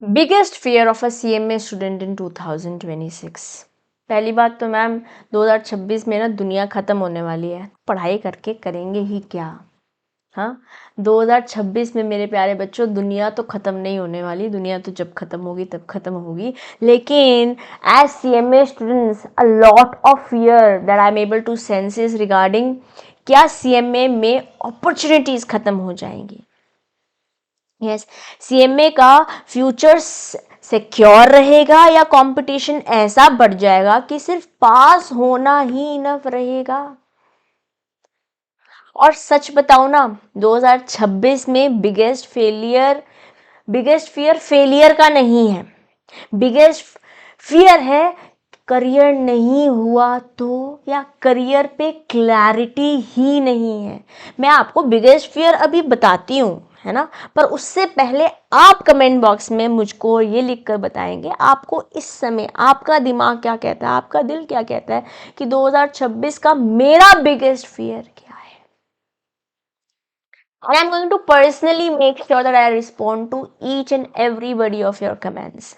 Biggest fear of a CMA student in 2026। पहली बात तो मैम 2026 में ना दुनिया ख़त्म होने वाली है, पढ़ाई करके करेंगे ही क्या। हाँ, 2026 में मेरे प्यारे बच्चों दुनिया तो ख़त्म नहीं होने वाली, दुनिया तो जब ख़त्म होगी तब ख़त्म होगी। लेकिन as CMA students a lot of fear that I am able to senses regarding क्या CMA में अपॉर्चुनिटीज़ ख़त्म हो जाएंगी। यस, CMA का फ्यूचर सिक्योर रहेगा या कंपटीशन ऐसा बढ़ जाएगा कि सिर्फ पास होना ही इनफ रहेगा। और सच बताऊं ना, 2026 में बिगेस्ट फियर फेलियर का नहीं है, बिगेस्ट फियर है करियर नहीं हुआ तो, या करियर पे क्लैरिटी ही नहीं है। मैं आपको बिगेस्ट फियर अभी बताती हूँ, है ना, पर उससे पहले आप कमेंट बॉक्स में मुझको ये लिख कर बताएंगे आपको इस समय आपका दिमाग क्या कहता है, आपका दिल क्या कहता है कि 2026 का मेरा बिगेस्ट फियर क्या है। And I'm going to personally make sure that I respond to each and everybody of your comments.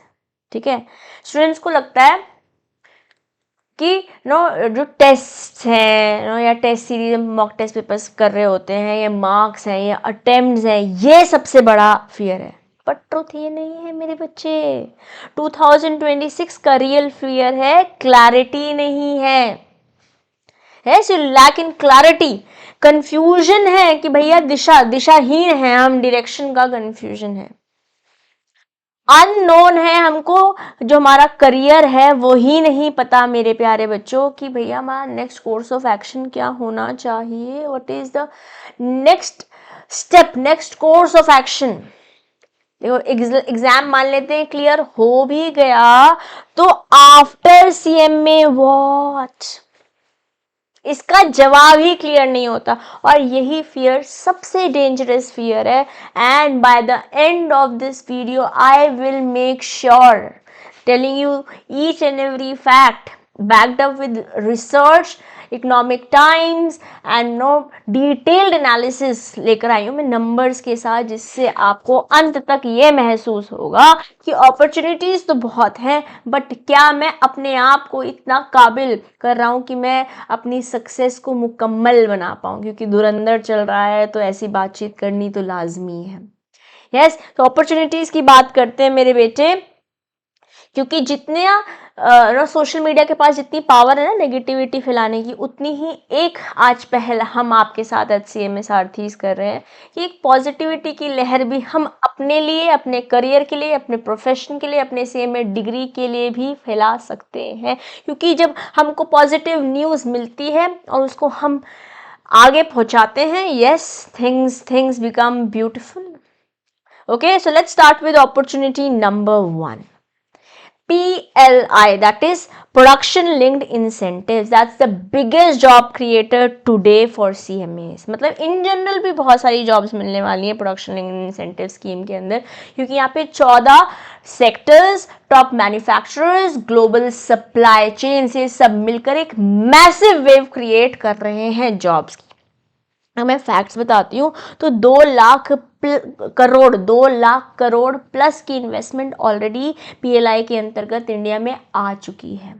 ठीक है, स्टूडेंट्स को लगता है कि जो टेस्ट हैं या test series mock test papers कर रहे होते हैं, ये मार्क्स हैं, ये अटेम्प्ट्स हैं, ये सबसे बड़ा फियर है। बट ट्रुथ ये नहीं है मेरे बच्चे। 2026 का रियल फियर है क्लैरिटी नहीं है, सो लैक इन क्लैरिटी, कंफ्यूजन है कि भैया दिशाहीन है हम, डायरेक्शन का कंफ्यूजन है, अननोन है हमको, जो हमारा करियर है वो ही नहीं पता मेरे प्यारे बच्चों कि भैया हमारा नेक्स्ट कोर्स ऑफ एक्शन क्या होना चाहिए, what is the next step, next course of action. देखो एग्जाम मान लेते हैं क्लियर हो भी गया तो आफ्टर CMA व्हाट, इसका जवाब ही क्लियर नहीं होता। और यही फियर सबसे डेंजरस फियर है। And by the end of this video I will make sure telling you each and every fact backed up with research, economic times and know detailed analysis लेकर आई हूँ मैं numbers के साथ, जिससे आपको अंत तक ये महसूस होगा कि अपॉर्चुनिटीज तो बहुत हैं, बट क्या मैं अपने आप को इतना काबिल कर रहा हूँ कि मैं अपनी सक्सेस को मुकम्मल बना पाऊँ, क्योंकि धुरंधर चल रहा है तो ऐसी बातचीत करनी तो लाजमी है। यस, तो अपॉर्चुनिटीज की बात करते हैं मेरे बेटे, क्योंकि जितने सोशल मीडिया के पास जितनी पावर है ना नेगेटिविटी फैलाने की, उतनी ही एक आज पहल हम आपके साथ HCMA सारथीज कर रहे हैं कि एक पॉजिटिविटी की लहर भी हम अपने लिए, अपने करियर के लिए, अपने प्रोफेशन के लिए, अपने CMA डिग्री के लिए भी फैला सकते हैं। क्योंकि जब हमको पॉजिटिव न्यूज़ मिलती है और उसको हम आगे पहुंचाते हैं, yes, things become beautiful. Okay, so let's start with opportunity number 1, PLI, that is production linked incentives. That's the biggest job creator today for CMAs. मतलब इन जनरल भी बहुत सारी जॉब्स मिलने वाली हैं प्रोडक्शन लिंक्ड इंसेंटिव स्कीम के अंदर, क्योंकि यहाँ पे 14 sectors, top manufacturers, global supply chain से सब मिलकर एक मैसिव वेव क्रिएट कर रहे हैं जॉब्स की। मैं फैक्ट्स बताती हूँ तो 2 लाख करोड़ प्लस की इन्वेस्टमेंट ऑलरेडी PLI के अंतर्गत इंडिया में आ चुकी है।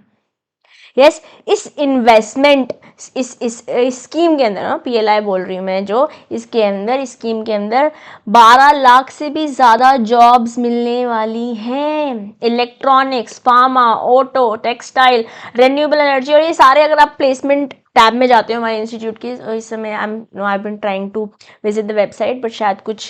यस, इस इन्वेस्टमेंट इस स्कीम के अंदर ना, PLI बोल रही हूँ मैं, जो इसके अंदर स्कीम के अंदर 12 लाख से भी ज़्यादा जॉब्स मिलने वाली हैं। Electronics, pharma, auto, textile, renewable energy, और ये सारे अगर आप प्लेसमेंट टैब में जाते हो हमारे इंस्टीट्यूट की, इस समय I been trying to visit the website, but शायद कुछ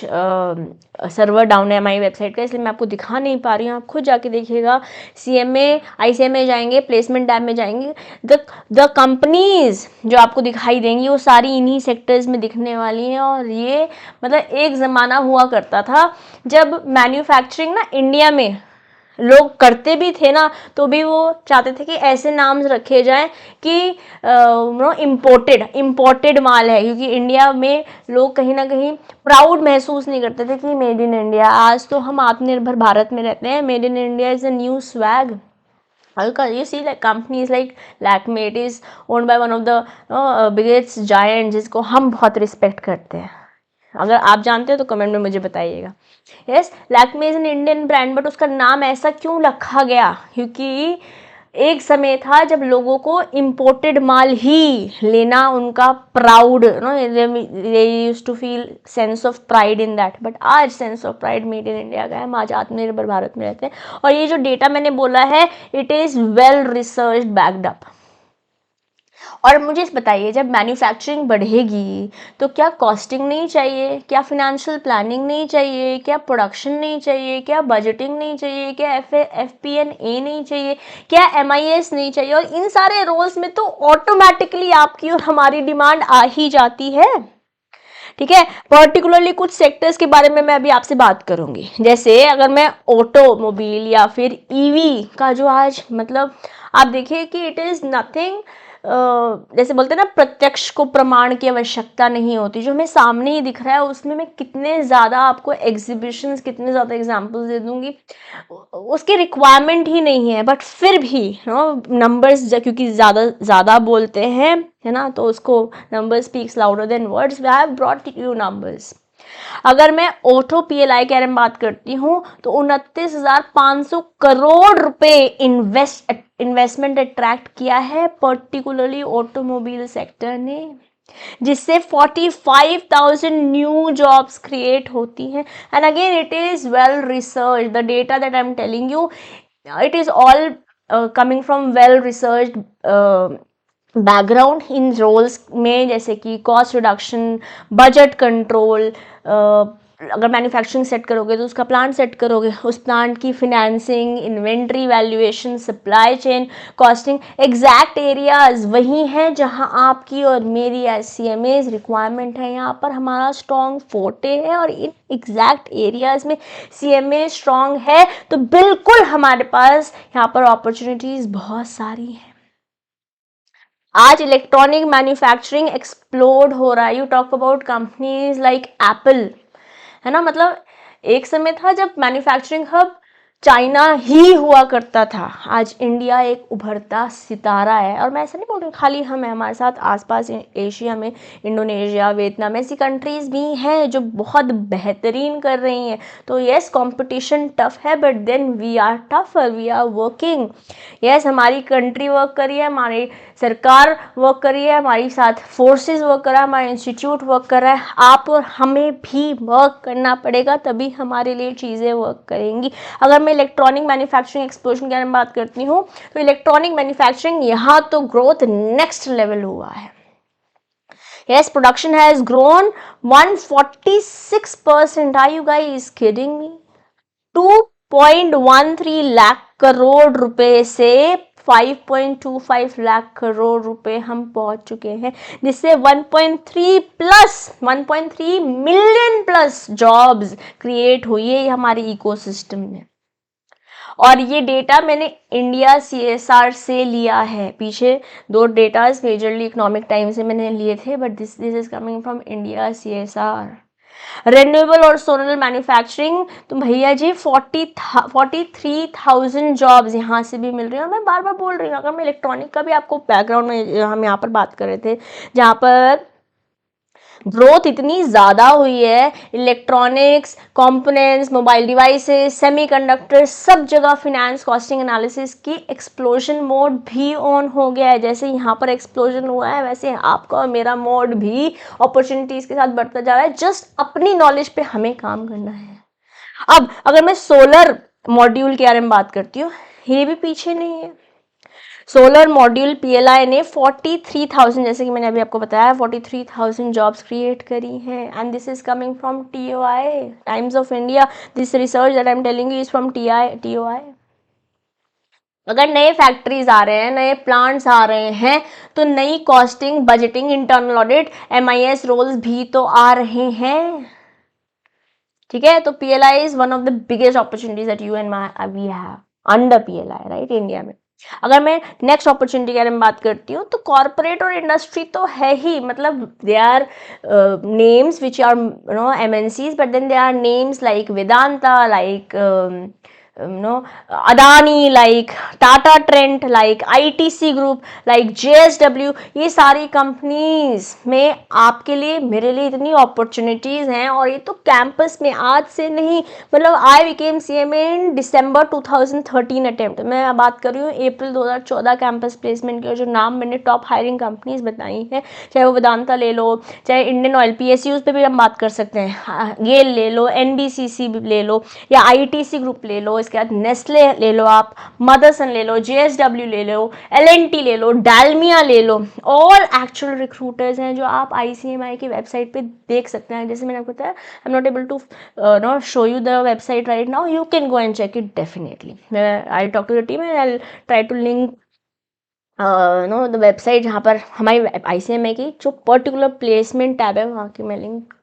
सर्वर डाउन है हमारी वेबसाइट का, इसलिए मैं आपको दिखा नहीं पा रही हूँ। आप खुद जाके देखिएगा, CMA ICMA जाएंगे, प्लेसमेंट टैब में जाएंगे, द कंपनीज जो आपको दिखाई देंगी वो सारी इन्हीं सेक्टर्स में दिखने वाली हैं। और ये मतलब एक ज़माना हुआ करता था जब मैन्युफैक्चरिंग ना इंडिया में लोग करते भी थे ना, तो भी वो चाहते थे कि ऐसे नाम रखे जाएं कि इम्पोर्टेड माल है, क्योंकि इंडिया में लोग कहीं ना कहीं प्राउड महसूस नहीं करते थे कि मेड इन इंडिया। आज तो हम आत्मनिर्भर भारत में रहते हैं, made in India is a new swag. You see, like companies like Lakme, it is owned by one of the biggest giants, जिसको हम बहुत रिस्पेक्ट करते हैं। अगर आप जानते हो तो कमेंट में मुझे बताइएगा। Yes, Lakme is an Indian brand, but उसका नाम ऐसा क्यों रखा गया? क्योंकि एक समय था जब लोगों को इम्पोर्टेड माल ही लेना उनका proud, no, they used to feel sense of pride in that, but आज sense of pride made in India का है। हम आज आत्मनिर्भर भारत में रहते हैं। और ये जो डेटा मैंने बोला है, it is well research backed up. और मुझे बताइए, जब मैन्युफैक्चरिंग बढ़ेगी तो क्या कॉस्टिंग नहीं चाहिए, क्या फिनेंशियल प्लानिंग नहीं चाहिए, क्या प्रोडक्शन नहीं चाहिए, क्या बजटिंग नहीं चाहिए, क्या FP&A नहीं चाहिए, क्या MIS नहीं चाहिए? और इन सारे रोल्स में तो ऑटोमेटिकली आपकी और हमारी डिमांड आ ही जाती है। ठीक है, पर्टिकुलरली कुछ सेक्टर्स के बारे में मैं अभी आपसे बात करूंगी। जैसे अगर मैं ऑटोमोबाइल या फिर EV का जो आज मतलब आप देखिए कि इट इज़ नथिंग, जैसे बोलते हैं ना, प्रत्यक्ष को प्रमाण की आवश्यकता नहीं होती। जो हमें सामने ही दिख रहा है उसमें मैं कितने ज़्यादा आपको एग्जीबिशंस, कितने ज़्यादा एग्जांपल्स दे दूंगी, उसकी रिक्वायरमेंट ही नहीं है। बट फिर भी नंबर्स क्योंकि ज़्यादा बोलते हैं, है ना, तो उसको number speaks louder than words. We have brought you numbers. अगर मैं ऑटो PLI के बारे में बात करती हूँ तो 29,500 करोड़ रुपए इन्वेस्टमेंट अट्रैक्ट किया है पर्टिकुलरली ऑटोमोबाइल सेक्टर ने, जिससे 45,000 न्यू जॉब्स क्रिएट होती हैं। And again it is well research, the data that I am telling you, it is all coming from well research background in roles में, जैसे कि cost reduction, budget control, अगर manufacturing set करोगे तो उसका plant set करोगे, उस plant की financing, inventory valuation, supply chain, costing, exact areas वही हैं जहां आपकी और मेरी SCMA's रिक्वायरमेंट है। यहाँ पर हमारा स्ट्रॉन्ग फोर्टे है और इन एग्जैक्ट एरियाज में CMA स्ट्रॉन्ग है, तो बिल्कुल हमारे पास यहाँ पर अपॉर्चुनिटीज बहुत सारी हैं। आज इलेक्ट्रॉनिक मैन्युफैक्चरिंग एक्सप्लोड हो रहा है। You talk about companies like Apple, है ना, मतलब एक समय था जब मैन्युफैक्चरिंग हब चाइना ही हुआ करता था। आज इंडिया एक उभरता सितारा है। और मैं ऐसा नहीं बोल रही खाली हम हैं, हमारे साथ आसपास एशिया में इंडोनेशिया, वियतनाम ऐसी कंट्रीज भी हैं जो बहुत बेहतरीन कर रही हैं। तो यस, कंपटीशन टफ है, but then we are tougher, we are working. Yes, हमारी कंट्री वर्क करी है, हमारी सरकार वर्क करी है, हमारी साथ फोर्सेस वर्क कर रहा है, हमारा इंस्टीट्यूट वर्क कर रहा है। आप और हमें भी वर्क करना पड़ेगा, तभी हमारे लिए चीज़ें वर्क करेंगी। अगर मैं इलेक्ट्रॉनिक मैन्युफैक्चरिंग एक्सप्लोजन के बारे में बात करती हूँ तो इलेक्ट्रॉनिक मैन्युफैक्चरिंग यहाँ तो ग्रोथ नेक्स्ट लेवल हुआ है। Yes, production has grown 146%. Are you guys kidding me? 2.13 lakh crore रुपए से 5.25 लाख करोड़ रुपए हम पहुंच चुके हैं, जिससे 1.3 मिलियन प्लस जॉब्स क्रिएट हुई है हमारे इकोसिस्टम में। और ये डेटा मैंने इंडिया CSR से लिया है। पीछे दो डेटाज मेजरली इकोनॉमिक टाइम से मैंने लिए थे, but this is coming from India CSR। Renewable और सोलर मैन्युफैक्चरिंग, तो भैया जी 43,000 जॉब्स यहाँ से भी मिल रही हैं। और मैं बार बार बोल रही हूँ, अगर मैं इलेक्ट्रॉनिक का भी आपको बैकग्राउंड में, हम यहाँ पर बात कर रहे थे जहाँ पर ग्रोथ इतनी ज़्यादा हुई है, electronics, components, mobile devices, semiconductor, सब जगह फिनेंस, कॉस्टिंग एनालिसिस की एक्सप्लोजन मोड भी ऑन हो गया है। जैसे यहाँ पर एक्सप्लोजन हुआ है, वैसे आपका और मेरा मोड भी अपॉर्चुनिटीज़ के साथ बढ़ता जा रहा है। जस्ट अपनी नॉलेज पे हमें काम करना है। अब अगर मैं सोलर मॉड्यूल के बारे में बात करती हूँ, ये भी पीछे नहीं है। सोलर मॉड्यूल PLI ने 43,000, जैसे कि मैंने अभी आपको बताया, 43,000 जॉब्स क्रिएट करी हैं। And this is coming from TOI, times of India. This research that I am telling you is from TOI। अगर नए फैक्ट्रीज आ रहे हैं, नए प्लांट्स आ रहे हैं, तो नई costing, budgeting, internal audit, MIS roles भी तो आ रहे हैं। ठीक है, तो PLI is one of the biggest opportunities that you and we have under PLI, right, India में। अगर मैं नेक्स्ट अपॉर्चुनिटी के बारे में बात करती हूँ तो कॉर्पोरेट और इंडस्ट्री तो है ही, मतलब they are names which are MNCs, but then they are names like Vedanta, like Adani, like Tata Trent, like ITC group, like JSW, ये सारी कंपनीज में आपके लिए, मेरे लिए इतनी अपॉर्चुनिटीज हैं। और ये तो कैंपस में, आज से नहीं, मतलब I became CMA in December 2013 attempt, मैं बात कर रही हूँ अप्रैल 2014 कैंपस प्लेसमेंट के। जो नाम मैंने टॉप हायरिंग कंपनीज बताई हैं, चाहे वो वेदांता ले लो, चाहे इंडियन ऑयल, पीएसयूज पे भी हम बात कर सकते हैं, गेल ले लो, एनबीसीसी ले लो, या आईटीसी ग्रुप ले लो, इसके बाद नेस्ले ले लो, आप मदरसन ले लो, जेएसडब्ल्यू ले लो, एलएनटी ले लो, डालमिया ले लो, ऑल एक्चुअल रिक्रूटर्स हैं जो आप आईसीएमआई की वेबसाइट पे देख सकते हैं। जैसे मैंने आपको बताया, I am not able to not show you the website right now, you can go and check it definitely. I talk to the team and I try to link no the website जहाँ पर हमारी ICMI की जो particular placement tab है, वहाँ की मैं link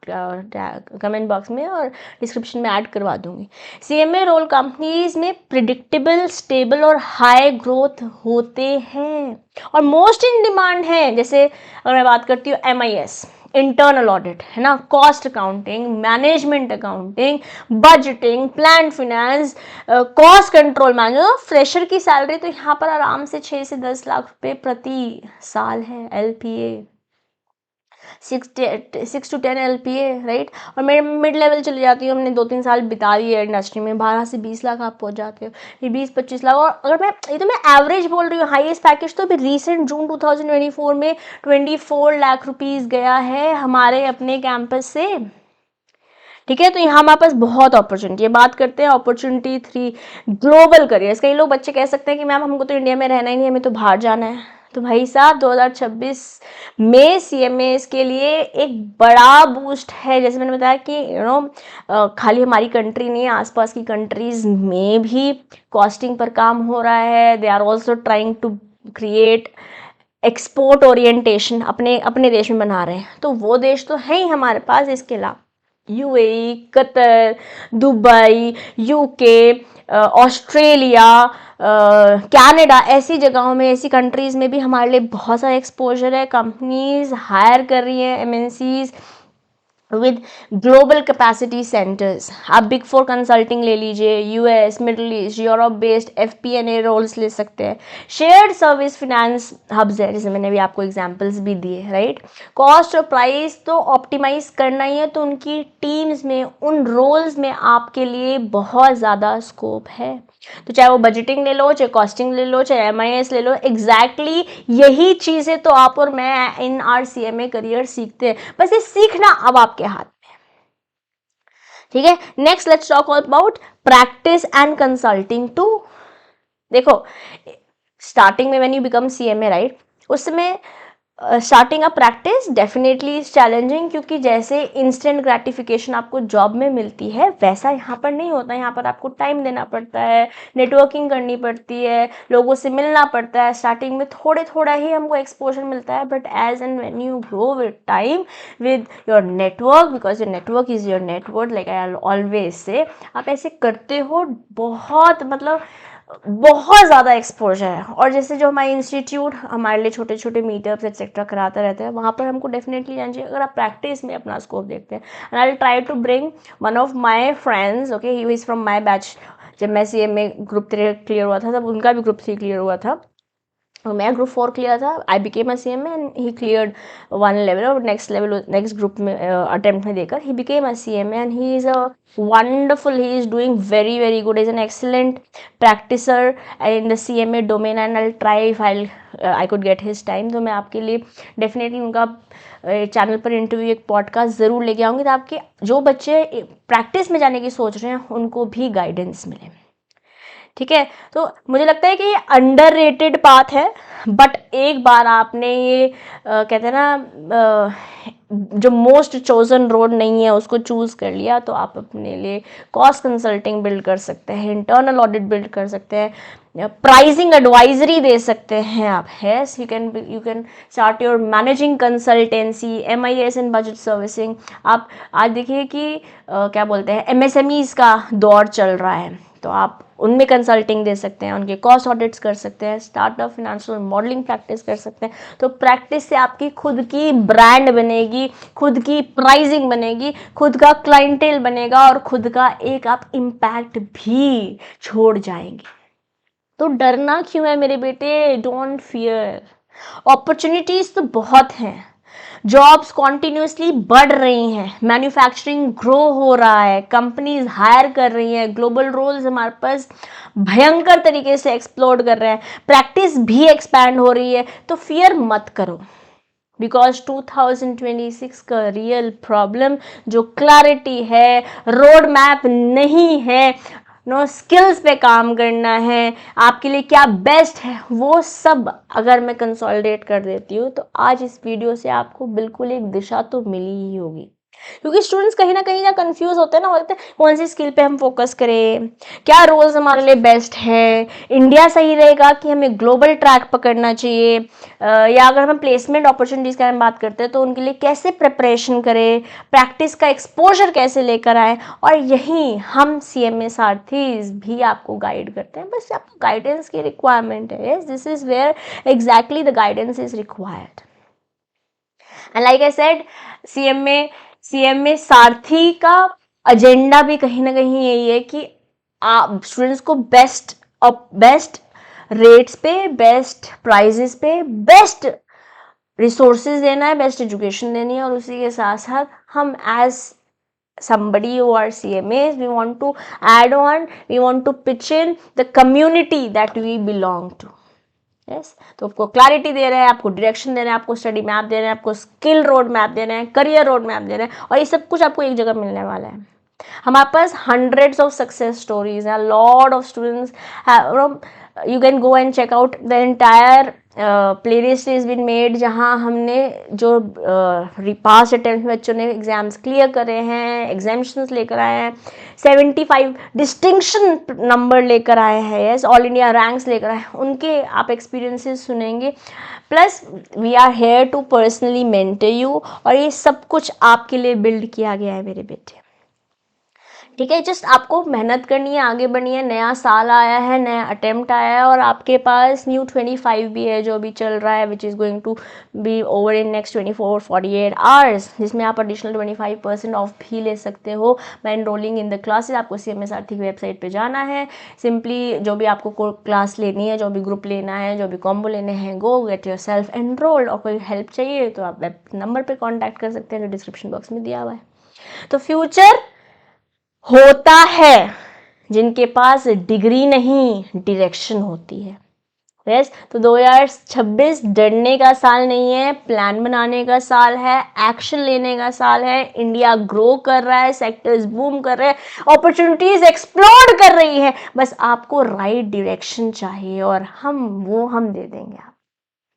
comment box में और डिस्क्रिप्शन में ऐड करवा दूंगी। सीएमए रोल कंपनीज में प्रिडिक्टेबल, स्टेबल और हाई ग्रोथ होते हैं और मोस्ट इन डिमांड है। जैसे अगर मैं बात करती हूँ एमआईएस, इंटरनल ऑडिट है ना, cost accounting, management accounting, budgeting, plan finance, cost control manager, fresher की सैलरी तो यहाँ पर आराम से 6 से 10 लाख रुपए प्रति साल है। LPA 6 to 10 LPA, right. और मैं मिड लेवल चले जाती हूँ, हमने 2-3 साल बिता दिए इंडस्ट्री में, 12 से 20 लाख आप पहुँच जाते हो, ये 20-25 लाख। और अगर मैं, ये तो मैं एवरेज बोल रही हूँ, हाईएस्ट पैकेज तो अभी रिसेंट जून 2024 में 24 लाख रुपीज़ गया है हमारे अपने कैंपस से, ठीक है। तो यहाँ हमारे पास बहुत अपॉर्चुनिटी है। बात करते हैं अपॉर्चुनिटी 3, ग्लोबल करियर्स। कई लोग बच्चे कह सकते हैं कि मैम हमको तो इंडिया में रहना ही नहीं, हमें तो बाहर जाना है। तो भाई साहब 2026 में सीएमएस के लिए एक बड़ा बूस्ट है। जैसे मैंने बताया कि खाली हमारी कंट्री नहीं, आसपास की कंट्रीज में भी कॉस्टिंग पर काम हो रहा है। They are also trying to create export orientation, अपने अपने देश में बना रहे हैं। तो वो देश तो है ही हमारे पास। इसके अलावा UAE, Qatar, Dubai, UK, Australia, Canada, ऐसी जगहों में, ऐसी कंट्रीज़ में भी हमारे लिए बहुत सारा एक्सपोजर है। कंपनीज हायर कर रही हैं MNCs with global capacity centres. आप बिग 4 कंसल्टिंग ले लीजिए, US, Middle East, Europe based FPNA roles ले सकते हैं। शेयर्ड सर्विस फिनेंस हब्स है, जैसे मैंने भी आपको एग्जांपल्स भी दिए, राइट। कॉस्ट और प्राइस तो ऑप्टिमाइज करना ही है, तो उनकी टीम्स में, उन रोल्स में आपके लिए बहुत ज़्यादा स्कोप है। तो चाहे वो बजटिंग ले लो, चाहे कॉस्टिंग ले लो, चाहे एमआईएस ले लो, एग्जैक्टली यही चीज़ें तो आप और मैं इन आर सीएमए करियर सीखते हैं। बस ये सीखना अब आपके हाथ में, ठीक है। Next let's talk about practice and consulting too. देखो, स्टार्टिंग में when you become CMA, right, उस समय starting a practice definitely is challenging, क्योंकि जैसे इंस्टेंट ग्रेटिफिकेशन आपको जॉब में मिलती है वैसा यहाँ पर नहीं होता। यहाँ पर आपको टाइम देना पड़ता है, नेटवर्किंग करनी पड़ती है, लोगों से मिलना पड़ता है। स्टार्टिंग में थोड़े थोड़ा ही हमको एक्सपोजर मिलता है, but as and when you grow with time with your network, because your network is your network, like I always say, आप ऐसे करते हो, बहुत मतलब बहुत ज़्यादा एक्सपोजर है। और जैसे जो हमारे इंस्टीट्यूट हमारे लिए छोटे छोटे मीटअप्स एक्सेट्रा कराता रहता है, वहाँ पर हमको डेफिनेटली जाना चाहिए अगर आप प्रैक्टिस में अपना स्कोप देखते हैं। And I will try to bring one of my friends, okay, he is from my batch. जब मैं सीएमए ग्रुप 3 क्लियर हुआ था, तब उनका भी ग्रुप 3 क्लियर हुआ था, मैं ग्रुप 4 क्लियर था। I became a CMA and he cleared 1 level, और नेक्स्ट लेवल नेक्स्ट ग्रुप में अटेम्प्ट में देकर he became a CMA and he is a wonderful, he is doing very very good, he is an excellent practicer in the CMA domain and I'll try if I could get his time। तो मैं आपके लिए definitely उनका channel पर interview, एक podcast ज़रूर लेके आऊँगी, ताकि जो बच्चे प्रैक्टिस में जाने की सोच रहे हैं उनको भी गाइडेंस मिले, ठीक है। तो मुझे लगता है कि ये अंडररेटेड पाथ है, बट एक बार आपने ये कहते हैं ना जो मोस्ट चोजन रोड नहीं है उसको चूज़ कर लिया, तो आप अपने लिए कॉस्ट कंसल्टिंग बिल्ड कर सकते हैं, इंटरनल ऑडिट बिल्ड कर सकते हैं, प्राइसिंग एडवाइजरी दे सकते हैं आप। Yes, you can start your managing consultancy, MIS and budget servicing. आप आज देखिए कि क्या बोलते हैं, एमएसएमईज का दौर चल रहा है, तो आप उनमें कंसल्टिंग दे सकते हैं, उनके कॉस्ट ऑडिट्स कर सकते हैं, स्टार्टअप फिनेंशियल मॉडलिंग प्रैक्टिस कर सकते हैं। तो प्रैक्टिस से आपकी खुद की ब्रांड बनेगी, खुद की प्राइसिंग बनेगी, खुद का क्लाइंटेल बनेगा और खुद का एक आप इम्पैक्ट भी छोड़ जाएंगे। तो डरना क्यों है मेरे बेटे? Don't fear. अपॉर्चुनिटीज तो बहुत हैं, जॉब्स कॉन्टिन्यूसली बढ़ रही हैं, मैन्युफैक्चरिंग ग्रो हो रहा है, कंपनीज हायर कर रही हैं, ग्लोबल रोल्स हमारे पास भयंकर तरीके से एक्सप्लोर कर रहे हैं, प्रैक्टिस भी एक्सपैंड हो रही है। तो फियर मत करो, बिकॉज 2026 का रियल प्रॉब्लम जो क्लैरिटी है, रोड मैप नहीं है, नो स्किल्स पे काम करना है, आपके लिए क्या बेस्ट है, वो सब अगर मैं कंसोलिडेट कर देती हूँ तो आज इस वीडियो से आपको बिल्कुल एक दिशा तो मिली ही होगी। क्योंकि स्टूडेंट्स कहीं ना कहीं कंफ्यूज होते हैं ना, बोलते हैं कौन सी स्किल पे हम फोकस करें, क्या रोल्स हमारे लिए बेस्ट है, इंडिया सही रहेगा कि हमें ग्लोबल ट्रैक पकड़ना चाहिए, या अगर हम प्लेसमेंट अपॉर्चुनिटीज़ की बात करते हैं तो उनके लिए कैसे प्रिपरेशन करें, प्रैक्टिस का एक्सपोजर कैसे लेकर आए। और यही हम CMA सारथीज भी आपको गाइड करते हैं, बस आपको गाइडेंस की रिक्वायरमेंट है। Yes, this is where exactly the guidance is required. And like I said, CMA Sarathi का एजेंडा भी कहीं ना कहीं यही है कि आप स्टूडेंट्स को बेस्ट रेट्स पे, बेस्ट प्राइजेस पे, बेस्ट रिसोर्सेज देना है, बेस्ट एजुकेशन देनी है, और उसी के साथ साथ हम as somebody who are CMAs, we want to add on, we want to pitch in the community that we belong to. Yes, तो आपको क्लैरिटी दे रहे हैं, आपको डायरेक्शन दे रहे हैं, आपको स्टडी मैप दे रहे हैं, आपको स्किल रोड मैप दे रहे हैं, करियर रोड मैप दे रहे हैं, और ये सब कुछ आपको एक जगह मिलने वाला है। हमारे पास hundreds of success stories हैं, lot of students have, you can go and check out the entire playlist has been made, जहाँ हमने जो पास्ट अटेम्प्ट में बच्चों ने एग्जाम्स क्लियर करे हैं, एग्जामिशंस लेकर आए हैं, 75 डिस्टिंक्शन नंबर लेकर आए हैं, यस, ऑल इंडिया रैंक्स लेकर आए हैं, उनके आप एक्सपीरियंसेस सुनेंगे। Plus we are here to personally mentor you, और ये सब कुछ आपके लिए बिल्ड किया गया है मेरे बेटे। ठीक है, जस्ट आपको मेहनत करनी है, आगे बढ़नी है। नया साल आया है, नया अटेम्प्ट आया है, और आपके पास न्यू 25 भी है जो अभी चल रहा है, which is going to be over in next 24-48 hours, जिसमें आप एडिशनल 25% ऑफ भी ले सकते हो by enrolling in the classes. आपको CMA सारथी की वेबसाइट पे जाना है, सिंपली जो भी आपको क्लास लेनी है, जो भी ग्रुप लेना है, जो भी कॉम्बो लेने हैं, गो गेट योर सेल्फ एनरोल्ड। और कोई हेल्प चाहिए तो आप वेब नंबर पर कॉन्टैक्ट कर सकते हैं जो डिस्क्रिप्शन बॉक्स में दिया हुआ है। तो फ्यूचर होता है जिनके पास डिग्री नहीं, डायरेक्शन होती है। यस, तो 2026 डरने का साल नहीं है, प्लान बनाने का साल है, एक्शन लेने का साल है। इंडिया ग्रो कर रहा है, सेक्टर्स बूम कर रहे हैं, अपॉर्चुनिटीज एक्सप्लोर कर रही है, बस आपको राइट डायरेक्शन चाहिए, और हम दे देंगे,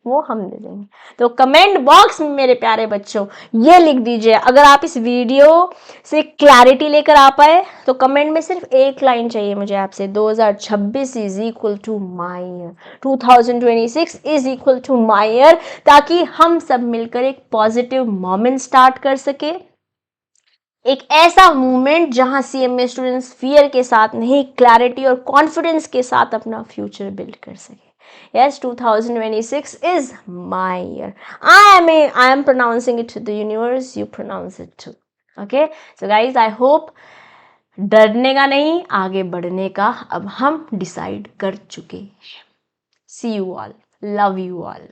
वो हम दे देंगे। तो कमेंट बॉक्स में मेरे प्यारे बच्चों ये लिख दीजिए, अगर आप इस वीडियो से क्लैरिटी लेकर आ पाए तो कमेंट में सिर्फ एक लाइन चाहिए मुझे आपसे, 2026 is equal to my year, 2026 is equal to my year, ताकि हम सब मिलकर एक पॉजिटिव मोमेंट स्टार्ट कर सके, एक ऐसा मूवमेंट जहां CMA स्टूडेंट्स फियर के साथ नहीं, क्लैरिटी और कॉन्फिडेंस के साथ अपना फ्यूचर बिल्ड कर सके। Yes, 2026 is my year. I am pronouncing it to the universe. You pronounce it too. Okay. So guys, I hope डरने का नहीं, आगे बढ़ने का अब हम डिसाइड कर चुके हैं। See you all. Love you all.